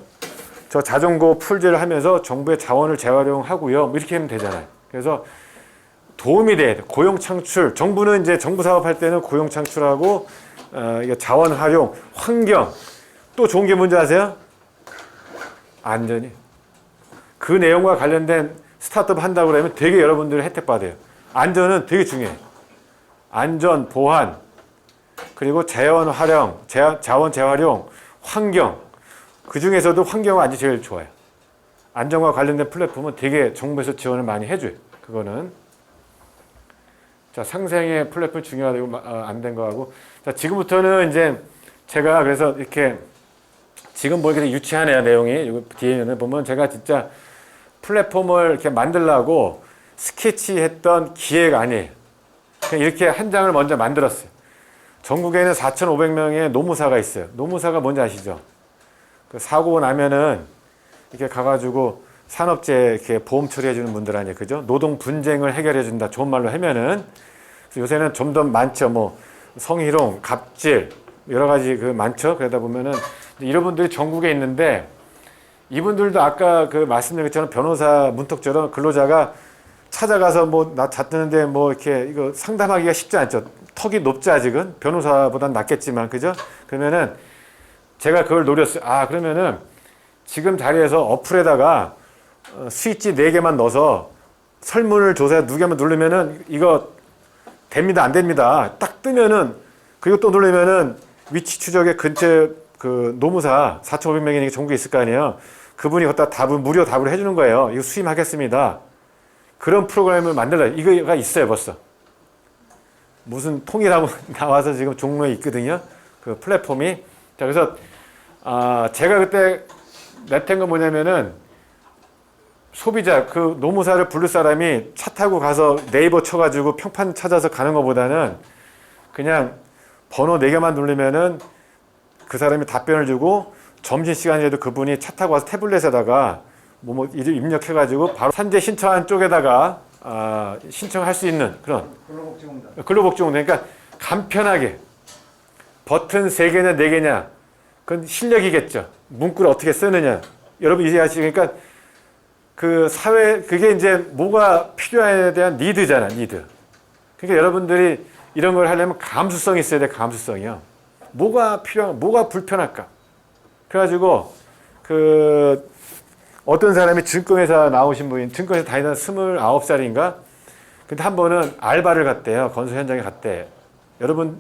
저 자전거 풀제를 하면서 정부의 자원을 재활용하고요. 뭐 이렇게 하면 되잖아요. 그래서 도움이 돼. 고용 창출. 정부는 이제 정부 사업할 때는 고용 창출하고 자원 활용, 환경. 또 좋은 게 뭔지 아세요? 안전이. 그 내용과 관련된 스타트업 한다고 그러면 되게 여러분들이 혜택 받아요. 안전은 되게 중요해요. 안전, 보안, 그리고 자원 활용, 자원 재활용, 환경. 그 중에서도 환경은 아주 제일 좋아요. 안전과 관련된 플랫폼은 되게 정부에서 지원을 많이 해줘요. 그거는. 자, 상생의 플랫폼 중요하다고 안 된 거하고. 자, 지금부터는 이제 제가 그래서 이렇게 지금 보기에 유치하네요, 내용이. 여기 뒤에는 보면 제가 진짜 플랫폼을 이렇게 만들려고 스케치했던 기획 아니에요. 그냥 이렇게 한 장을 먼저 만들었어요. 전국에는 4,500명의 노무사가 있어요. 노무사가 뭔지 아시죠? 그 사고 나면은 이렇게 가가지고 산업재해 이렇게 보험 처리해주는 분들 아니에요. 그죠? 노동 분쟁을 해결해준다. 좋은 말로 하면은. 그래서 요새는 좀 더 많죠. 뭐, 성희롱, 갑질, 여러 가지 그 많죠. 그러다 보면은 이런 분들이 전국에 있는데 이분들도 아까 그 말씀드린 것처럼 변호사 문턱처럼 근로자가 찾아가서 뭐 나 잤는데 뭐 이렇게 이거 상담하기가 쉽지 않죠. 턱이 높지 아직은 변호사보단 낫겠지만 그죠? 그러면은 제가 그걸 노렸어요. 아 그러면은 지금 자리에서 어플에다가 스위치 4개만 넣어서 설문을 조사 누개만 누르면은 이거 됩니다 안 됩니다. 딱 뜨면은 그리고 또 누르면은 위치 추적에 근처에 그 노무사 4,500명이 전국에 있을 거 아니에요. 그분이 갖다 답을 무료 답을 해주는 거예요. 이거 수임하겠습니다. 그런 프로그램을 만들어요. 이거가 있어요 벌써. 무슨 통일하고 나와서 지금 종로에 있거든요. 그 플랫폼이. 자 그래서 제가 그때 냈던 건 뭐냐면은 소비자 그 노무사를 부를 사람이 차 타고 가서 네이버 쳐가지고 평판 찾아서 가는 것보다는 그냥 번호 4개만 누르면은 그 사람이 답변을 주고 점심시간에도 그분이 차 타고 와서 태블릿에다가 뭐 입력해가지고 바로 산재 신청한 쪽에다가 신청할 수 있는 그런 근로복지공단. 그러니까 간편하게 버튼 3개냐 4개냐 그건 실력이겠죠. 문구를 어떻게 쓰느냐. 여러분 이해하시니까 그 사회 그게 이제 뭐가 필요에 대한 니드잖아. 니드. 그러니까 여러분들이 이런 걸 하려면 감수성이 있어야 돼. 감수성이요. 뭐가 필요한 뭐가 불편할까. 그래가지고 그 어떤 사람이 증권회사 나오신 분이 증권회사 다니던 29살인가? 근데 한 번은 알바를 갔대요. 건설 현장에 갔대. 여러분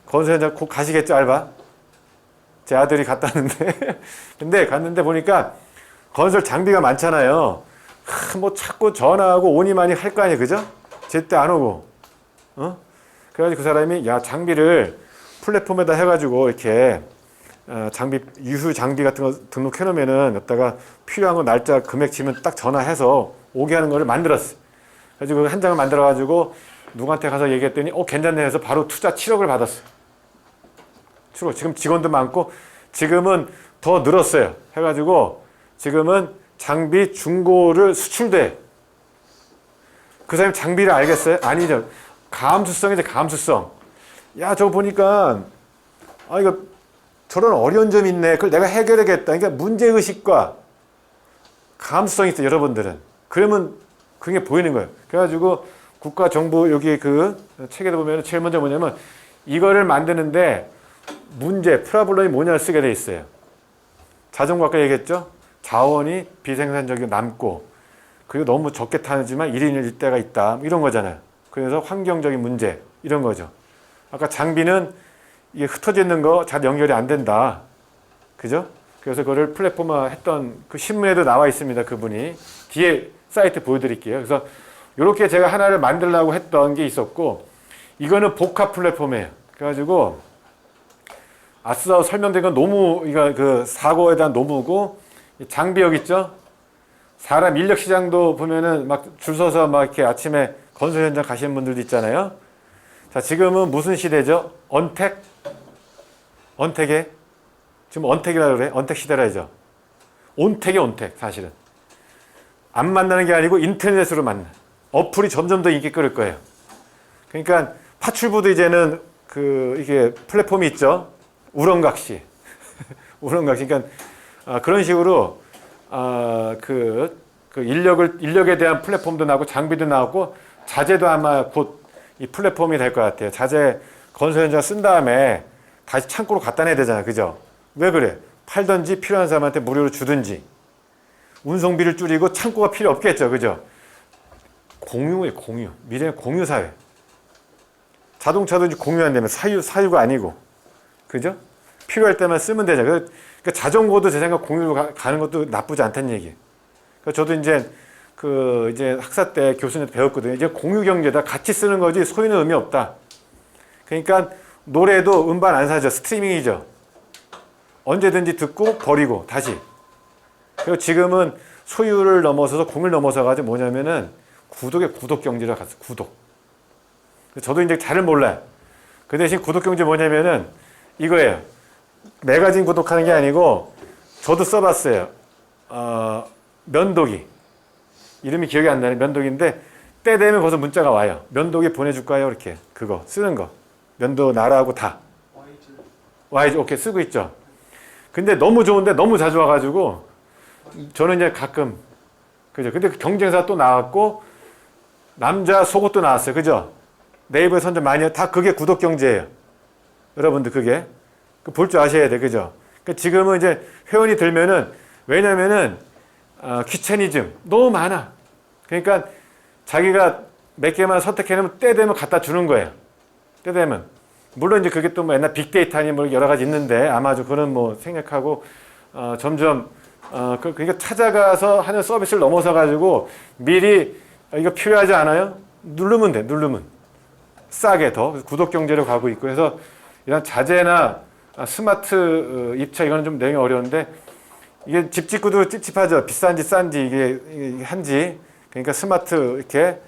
건설 현장 곧 가시겠죠 알바? 제 아들이 갔다는데 근데 갔는데 보니까 건설 장비가 많잖아요. 뭐 자꾸 전화하고 오니 많이 할 거 아니에요. 그죠? 제때 안 오고. 그래가지고 그 사람이 야 장비를 플랫폼에다 해가지고 이렇게 장비 유휴 장비 같은 거 등록해 놓으면은 여기다가 필요한 거 날짜 금액 치면 딱 전화해서 오게 하는 거를 만들었어. 그래가지고 한 장을 만들어 가지고 누구한테 가서 얘기했더니 괜찮네 해서 바로 투자 7억을 받았어. 7억. 지금 직원도 많고 지금은 더 늘었어요. 해가지고 지금은 장비 중고를 수출돼. 그 사람이 장비를 알겠어요? 아니죠. 감수성이죠. 감수성. 야 저거 보니까 이거 저런 어려운 점이 있네. 그걸 내가 해결하겠다. 그러니까 문제의식과 감수성이 있어요, 여러분들은. 그러면 그게 보이는 거예요. 그래가지고 국가 정부 여기 그 책에도 보면 제일 먼저 뭐냐면 이거를 만드는데 문제, 프라블럼이 뭐냐를 쓰게 돼 있어요. 자전거 아까 얘기했죠? 자원이 비생산적이고 남고 그리고 너무 적게 타지만 1인 1대가 있다. 이런 거잖아요. 그래서 환경적인 문제 이런 거죠. 아까 장비는 이게 흩어져 있는 거 잘 연결이 안 된다. 그죠? 그래서 그거를 플랫폼화 했던 그 신문에도 나와 있습니다. 그분이. 뒤에 사이트 보여드릴게요. 그래서 이렇게 제가 하나를 만들려고 했던 게 있었고, 이거는 복합 플랫폼이에요. 그래가지고, 앞서 설명된 건 노무, 이거 그 사고에 대한 노무고, 장비역 있죠? 사람 인력 시장도 보면은 막 줄 서서 막 이렇게 아침에 건설 현장 가시는 분들도 있잖아요. 자, 지금은 무슨 시대죠? 언택? 언택에? 지금 언택이라고 그래? 언택 시대라죠. 온택이 온택, 사실은. 안 만나는 게 아니고 인터넷으로 만나. 어플이 점점 더 인기 끌을 거예요. 그러니까 파출부도 이제는 이게 플랫폼이 있죠. 우렁각시. 우렁각시. 그러니까 그런 식으로 인력에 대한 플랫폼도 나오고 장비도 나오고 자재도 아마 곧 이 플랫폼이 될 것 같아요. 자재 건설 현장 쓴 다음에 다시 창고로 갖다 내야 되잖아요. 그죠? 왜 그래? 팔든지 필요한 사람한테 무료로 주든지. 운송비를 줄이고 창고가 필요 없겠죠. 그죠? 공유예요, 공유. 미래는 공유사회. 자동차도 이제 공유한다면 사유가 아니고. 그죠? 필요할 때만 쓰면 되죠. 그러니까 자전거도 제 생각 공유로 가는 것도 나쁘지 않다는 얘기예요. 그러니까 저도 이제 학사 때 교수님한테 배웠거든요. 이제 공유 경제다. 같이 쓰는 거지 소유는 의미 없다. 그러니까 노래도 음반 안 사죠. 스트리밍이죠. 언제든지 듣고 버리고 다시. 그리고 지금은 소유를 넘어서서 공을 넘어서 가지고 뭐냐면은 구독의 구독 경제로 갔어. 구독. 저도 이제 잘을 몰라요. 그 대신 구독 경제 뭐냐면은 이거예요. 매거진 구독하는 게 아니고 저도 써봤어요. 면도기. 이름이 기억이 안 나네. 면도기인데 때 되면 벌써 문자가 와요. 면도기 보내줄까요? 이렇게 그거 쓰는 거. 면도 나라하고 다. 와이즈 오케이 쓰고 있죠. 근데 너무 좋은데 너무 자주 와가지고 저는 이제 가끔 그죠. 근데 경쟁사 또 나왔고 남자 속옷도 나왔어요. 그죠? 네이버에 선전 많이 다 그게 구독 경제예요. 여러분들 그게 볼 줄 아셔야 돼. 그죠? 그러니까 지금은 이제 회원이 들면은 왜냐면은 귀차니즘 너무 많아. 그러니까 자기가 몇 개만 선택해놓으면 때 되면 갖다 주는 거예요. 때 되면. 물론 이제 그게 또 뭐 옛날 빅데이터니 뭐 여러 가지 있는데 아마도 그런 뭐 생각하고 점점 그러니까 찾아가서 하는 서비스를 넘어서 가지고 미리 이거 필요하지 않아요? 누르면 돼. 누르면 싸게 더 구독 경제로 가고 있고 해서 이런 자재나 스마트 입차 이거는 좀 내용이 어려운데 이게 집 짓고도 찝찝하죠. 비싼지 싼지 이게 한지 그러니까 스마트 이렇게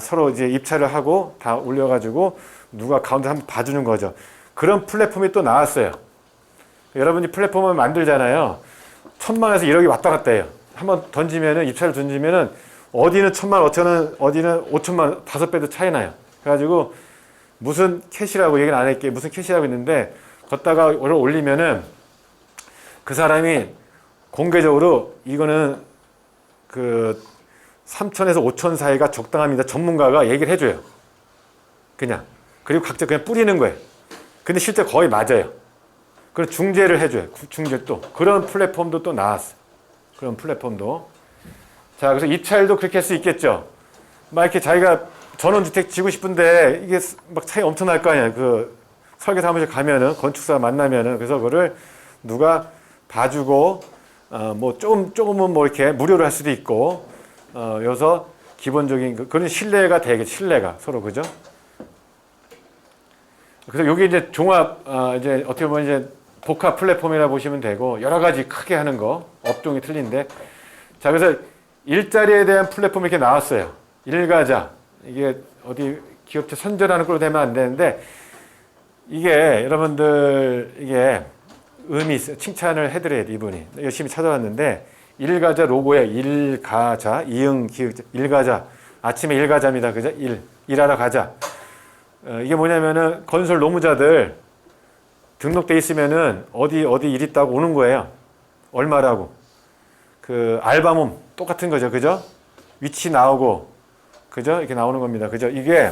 서로 이제 입찰을 하고 다 올려가지고 누가 가운데 한번 봐주는 거죠. 그런 플랫폼이 또 나왔어요. 여러분이 플랫폼을 만들잖아요. 1,000만에서 1억이 왔다 갔다 해요. 한번 던지면은 입찰을 던지면은 어디는 1,000만, 5천원, 어디는 5천만 5배도 차이 나요. 그래가지고 무슨 캐시라고 얘기는 안 할게. 무슨 캐시라고 있는데 걷다가 올리면은 그 사람이 공개적으로 이거는 그 3천에서 5천 사이가 적당합니다. 전문가가 얘기를 해줘요. 그냥. 그리고 각자 그냥 뿌리는 거예요. 근데 실제 거의 맞아요. 그래서 중재를 해줘요. 중재 또. 그런 플랫폼도 또 나왔어요. 그런 플랫폼도. 자, 그래서 입찰도 그렇게 할 수 있겠죠. 막 이렇게 자기가 전원주택 지고 싶은데 이게 막 차이 엄청 날 거 아니야. 그 설계 사무실 가면은 건축사 만나면은 그래서 그거를 누가 봐주고 뭐 조금은 뭐 이렇게 무료로 할 수도 있고 여기서 기본적인 그런 신뢰가 되겠죠. 신뢰가 서로 그죠? 그래서 여기 이제 종합 이제 어떻게 보면 이제 복합 플랫폼이라 보시면 되고 여러 가지 크게 하는 거 업종이 틀린데 자 그래서 일자리에 대한 플랫폼이 이렇게 나왔어요. 일가자 이게 어디 기업체 선전하는 걸로 되면 안 되는데 이게 여러분들 이게 의미 있어요. 칭찬을 해드려야 돼 이분이 열심히 찾아왔는데 일가자 로고에 일가자 이응 기역 일가자 아침에 일가자입니다. 그죠? 일하러 가자. 이게 뭐냐면은 건설 노무자들 등록돼 있으면은 어디 일 있다고 오는 거예요. 얼마라고. 그 알바몸 똑같은 거죠. 그죠? 위치 나오고 그죠? 이렇게 나오는 겁니다. 그죠? 이게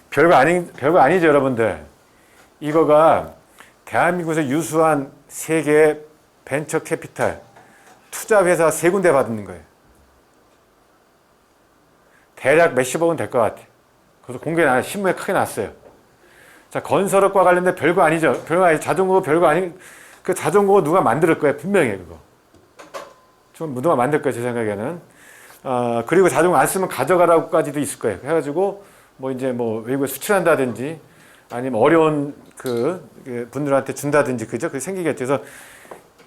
별거 아니죠, 여러분들. 이거가 대한민국에서 유수한 세계 벤처 캐피탈 투자 회사 3군데 받는 거예요. 대략 몇십억은 될 것 같아요. 그래서 공개 안 신문에 크게 났어요. 자, 건설업과 관련된 별거 아니죠. 별거 아니 자전거 별거 아니 그 자전거 누가 만들 거예요. 분명히 그거. 좀 누가 만들 거예요. 제 생각에는. 그리고 자전거 안 쓰면 가져가라고까지도 있을 거예요. 해가지고 뭐 이제 뭐 외국에 수출한다든지 아니면 어려운 그 분들한테 준다든지 그죠? 그게 생기겠죠. 그래서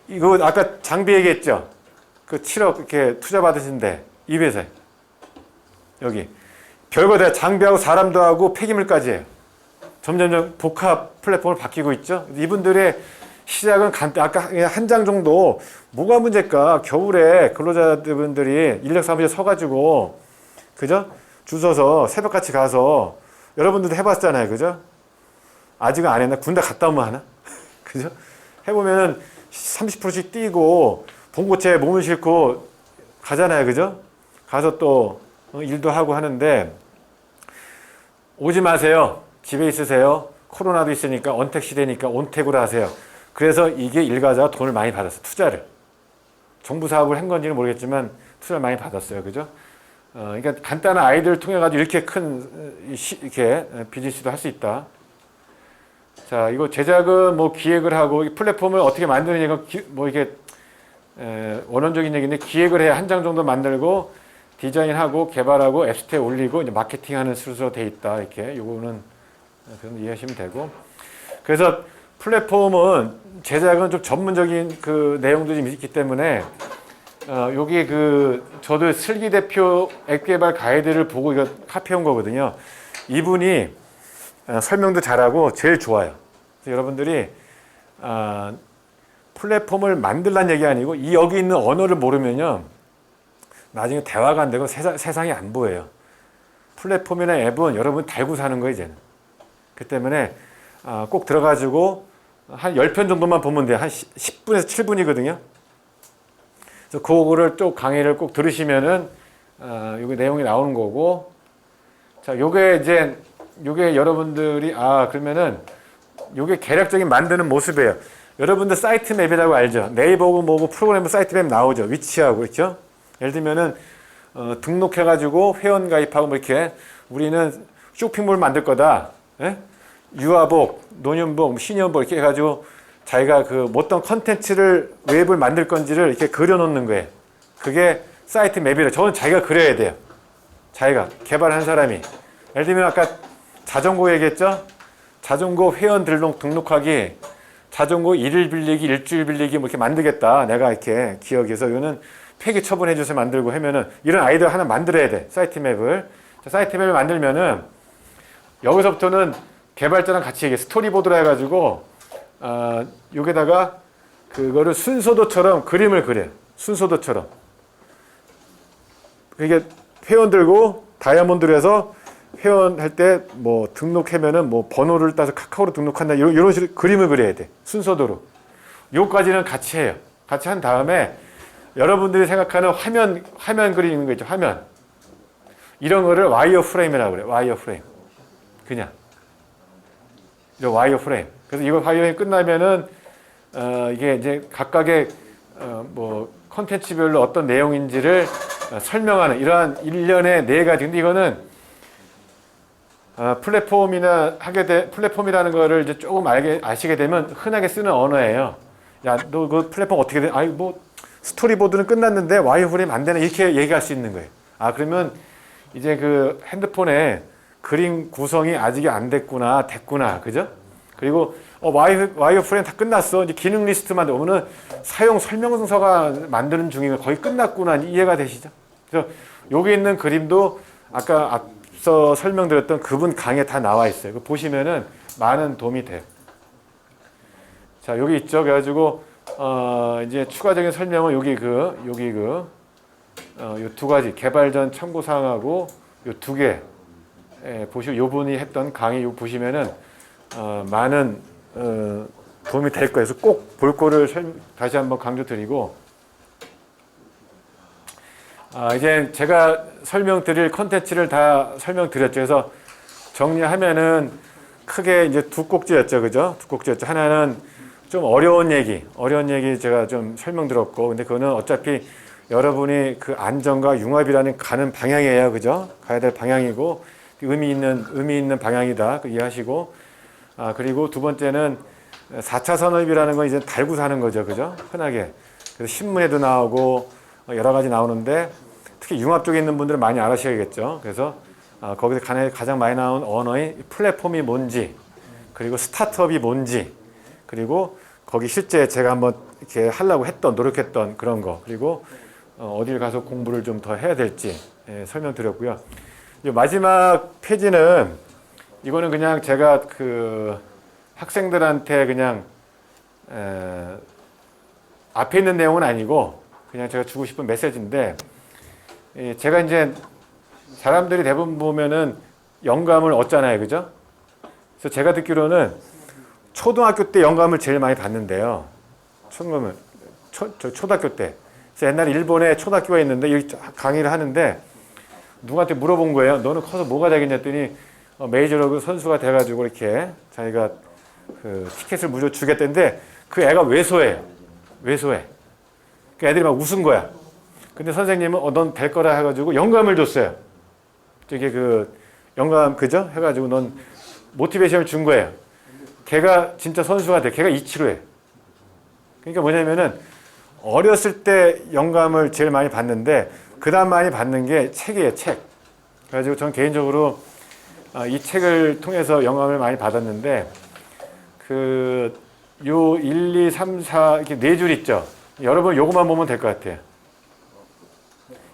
이거 아까 장비 얘기했죠. 그 7억 이렇게 투자 받으신데 이 회사에 여기 별거 다 장비하고 사람도 하고 폐기물까지 해요. 점점점 복합 플랫폼으로 바뀌고 있죠. 이분들의 시작은 아까 한 장 정도 뭐가 문제일까? 겨울에 근로자분들이 인력사무실에 서가지고 그죠? 줄 서서 새벽같이 가서 여러분들도 해봤잖아요. 그죠? 아직은 안 했나? 군대 갔다 오면 하나? 그죠? 해보면은 30%씩 뛰고 봉고차에 몸을 싣고 가잖아요. 그죠? 가서 또 일도 하고 하는데 오지 마세요. 집에 있으세요. 코로나도 있으니까 언택 시대니까 온택으로 하세요. 그래서 이게 일가자가 돈을 많이 받았어요. 투자를. 정부 사업을 한 건지는 모르겠지만 투자를 많이 받았어요. 그죠? 그러니까 간단한 아이디어를 통해 가지고 이렇게 큰 이렇게 비즈니스도 할 수 있다. 자, 이거 제작은 뭐 기획을 하고 플랫폼을 어떻게 만드느냐가 뭐 이게 원론적인 얘기인데 기획을 해야 한 장 정도 만들고 디자인하고 개발하고 앱스토어에 올리고 이제 마케팅하는 순서로 돼 있다. 이렇게 요거는 그럼 이해하시면 되고. 그래서 플랫폼은 제작은 좀 전문적인 그 내용도 좀 있기 때문에 여기 저도 슬기 대표 앱 개발 가이드를 보고 이거 카피한 거거든요. 이분이 설명도 잘하고 제일 좋아요. 그래서 여러분들이 플랫폼을 만들란 얘기 아니고 여기 있는 언어를 모르면요 나중에 대화가 안 되고 세상이 안 보여요. 플랫폼이나 앱은 여러분 달고 사는 거예요 이제는. 그 때문에 꼭 들어가지고 한 10편 정도만 보면 돼요. 한 10분에서 7분이거든요. 그래서 그거를 또 강의를 꼭 들으시면은 요게 내용이 나오는 거고. 자, 요게 여러분들이 그러면은 요게 계략적인 만드는 모습이에요. 여러분들 사이트 맵이라고 알죠? 네이버고 뭐고 프로그램 사이트 맵 나오죠. 위치하고 그렇죠? 예를 들면은 등록해가지고 회원 가입하고 뭐 이렇게 우리는 쇼핑몰 만들 거다. 예? 유아복, 노년복, 신년복 이렇게 해가지고 자기가 어떤 컨텐츠를 웹을 만들 건지를 이렇게 그려놓는 거예요. 그게 사이트 맵이래요. 저는 자기가 그려야 돼요. 자기가 개발한 사람이. 예를 들면 아까 자전거 얘기했죠? 자전거 회원 등록하기, 자전거 일일 빌리기, 일주일 빌리기 뭐 이렇게 만들겠다. 내가 이렇게 기억해서 이거는 폐기 처분해줘서 만들고 하면은 이런 아이디어 하나 만들어야 돼. 사이트 맵을. 사이트 맵을 만들면은 여기서부터는 개발자랑 같이 얘기해. 스토리보드라 해가지고 여기다가 그거를 순서도처럼 그림을 그려요. 순서도처럼. 이게 회원 들고 다이아몬드로 해서 회원할 때 뭐 등록하면은 뭐 번호를 따서 카카오로 등록한다. 이런 식으로 그림을 그려야 돼. 순서도로. 요까지는 같이 해요. 같이 한 다음에 여러분들이 생각하는 화면 그리는 거 있죠. 화면. 이런 거를 와이어 프레임이라고 그래요. 와이어 프레임. 그냥. 와이어 프레임. 그래서 이거 와이어 프레임 끝나면은 이게 이제 각각의 뭐 컨텐츠별로 어떤 내용인지를 설명하는 이러한 일련의 4가지. 근데 이거는 플랫폼이라는 거를 이제 조금 아시게 되면 흔하게 쓰는 언어예요. 야, 너 그 플랫폼 어떻게 돼? 아이 뭐 스토리보드는 끝났는데 와이어 프레임 안 되나 이렇게 얘기할 수 있는 거예요. 그러면 이제 그 핸드폰에 그림 구성이 아직 안 됐구나, 그죠? 그리고 와이어 프레임 다 끝났어. 이제 기능 리스트만 오면은 사용 설명서가 만드는 중이면 거의 끝났구나. 이해가 되시죠? 그래서 여기 있는 그림도 아까 앞서 설명드렸던 그분 강의에 다 나와 있어요. 그 보시면은 많은 도움이 돼요. 자, 여기 있죠. 그래가지고 이제 추가적인 설명은 요 2가지 개발 전 참고 사항하고 요 2개 보시고 요분이 했던 강의 요 보시면은 많은 도움이 될 거예요. 그래서 꼭 볼 거를 다시 한번 강조드리고 이제 제가 설명드릴 컨텐츠를 다 설명드렸죠. 그래서 정리하면은 크게 이제 2꼭지였죠. 그죠? 2꼭지였죠. 하나는 좀 어려운 얘기 제가 좀 설명드렸고, 근데 그거는 어차피 여러분이 그 안정과 융합이라는 가는 방향이에요. 그죠? 가야 될 방향이고, 의미 있는 방향이다. 이해하시고, 그리고 2번째는 4차 산업이라는 건 이제 달고 사는 거죠. 그죠? 흔하게. 그래서 신문에도 나오고, 여러 가지 나오는데, 특히 융합 쪽에 있는 분들은 많이 알아셔야겠죠. 그래서, 거기서 가장 많이 나온 언어인 플랫폼이 뭔지, 그리고 스타트업이 뭔지, 그리고 거기 실제 제가 한번 이렇게 하려고 노력했던 그런 거, 그리고 어딜 가서 공부를 좀 더 해야 될지 설명드렸고요. 마지막 페이지는 이거는 그냥 제가 그 학생들한테 그냥 앞에 있는 내용은 아니고 그냥 제가 주고 싶은 메시지인데, 제가 이제 사람들이 대부분 보면은 영감을 얻잖아요. 그죠? 그래서 제가 듣기로는 초등학교 때 영감을 제일 많이 받는데요. 초등학교 때. 그래서 옛날에 일본에 초등학교가 있는데 여기 강의를 하는데 누구한테 물어본 거예요. 너는 커서 뭐가 되겠냐 했더니 메이저리그 선수가 돼가지고 이렇게 자기가 그 티켓을 무조건 주겠다는데 그 애가 왜소해. 그 애들이 막 웃은 거야. 근데 선생님은 넌 될 거라 해가지고 영감을 줬어요. 저게 그 영감 그죠? 해가지고 넌 모티베이션을 준 거예요. 걔가 진짜 선수가 돼. 걔가 이치로해. 그러니까 뭐냐면은 어렸을 때 영감을 제일 많이 받는데 그 다음 많이 받는 게 책이에요. 책. 그래가지고 전 개인적으로 이 책을 통해서 영감을 많이 받았는데 그 요 1, 2, 3, 4 이렇게 네 줄 있죠. 여러분 요것만 보면 될 것 같아요.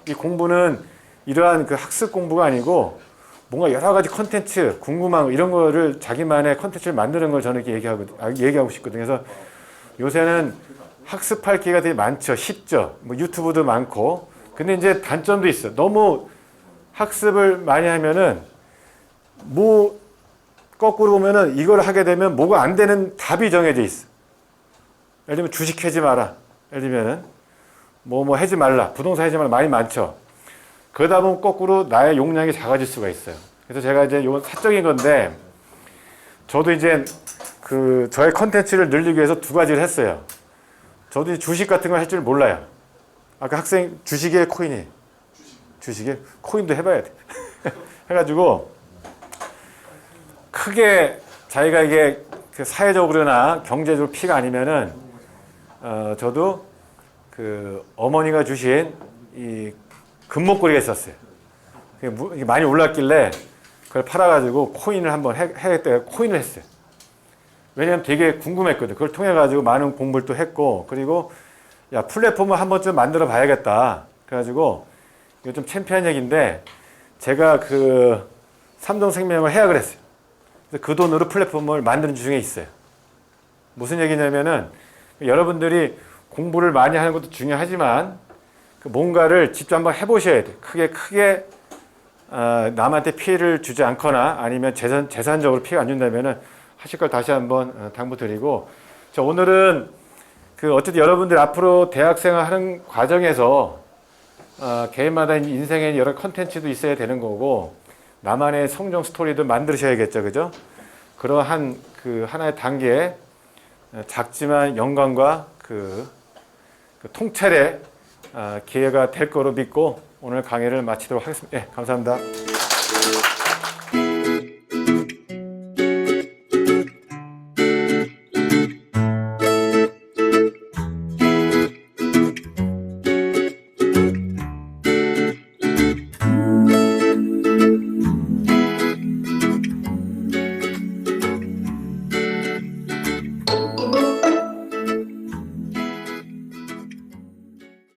이 공부는 이러한 그 학습 공부가 아니고 뭔가 여러 가지 컨텐츠, 궁금한 거 이런 거를 자기만의 컨텐츠를 만드는 걸 저는 이렇게 얘기하고 싶거든요. 그래서 요새는 학습할 기회가 되게 많죠. 쉽죠. 뭐 유튜브도 많고. 근데 이제 단점도 있어. 너무 학습을 많이 하면은 뭐 거꾸로 보면은 이걸 하게 되면 뭐가 안 되는 답이 정해져 있어. 예를 들면 주식 하지 마라. 예를 들면은 뭐 하지 말라. 부동산 하지 말라. 많이 많죠. 그러다 보면 거꾸로 나의 용량이 작아질 수가 있어요. 그래서 제가 이제 이건 사적인 건데 저도 이제 그 저의 컨텐츠를 늘리기 위해서 두 가지를 했어요. 저도 주식 같은 걸 할 줄 몰라요. 아까 학생 주식에 코인이 주식에 코인도 해봐야 돼. 해가지고 크게 자기가 이게 그 사회적으로나 경제적으로 피가 아니면은 저도 그 어머니가 주신 이 금목걸이가 있었어요. 이게 많이 올랐길래 그걸 팔아가지고 코인을 한번 해야겠다. 코인을 했어요. 왜냐면 되게 궁금했거든. 그걸 통해 가지고 많은 공부를 또 했고, 그리고 야 플랫폼을 한번 좀 만들어 봐야겠다. 그래가지고 이거 좀 창피한 얘기인데 제가 그 삼성생명을 해약을 했어요. 그래서 그 돈으로 플랫폼을 만드는 중에 있어요. 무슨 얘기냐면은 여러분들이 공부를 많이 하는 것도 중요하지만 그 뭔가를 직접 한번 해보셔야 돼. 크게 남한테 피해를 주지 않거나 아니면 재산적으로 피해가 안 준다면은 하실 걸 다시 한번 당부드리고, 자, 오늘은 그 어쨌든 여러분들 앞으로 대학생활 하는 과정에서 개인마다 인생에 여러 컨텐츠도 있어야 되는 거고 나만의 성장 스토리도 만드셔야겠죠, 그죠? 그러한 그 하나의 단계에 작지만 영광과 그 통찰의 기회가 될 거로 믿고 오늘 강의를 마치도록 하겠습니다. 예, 감사합니다.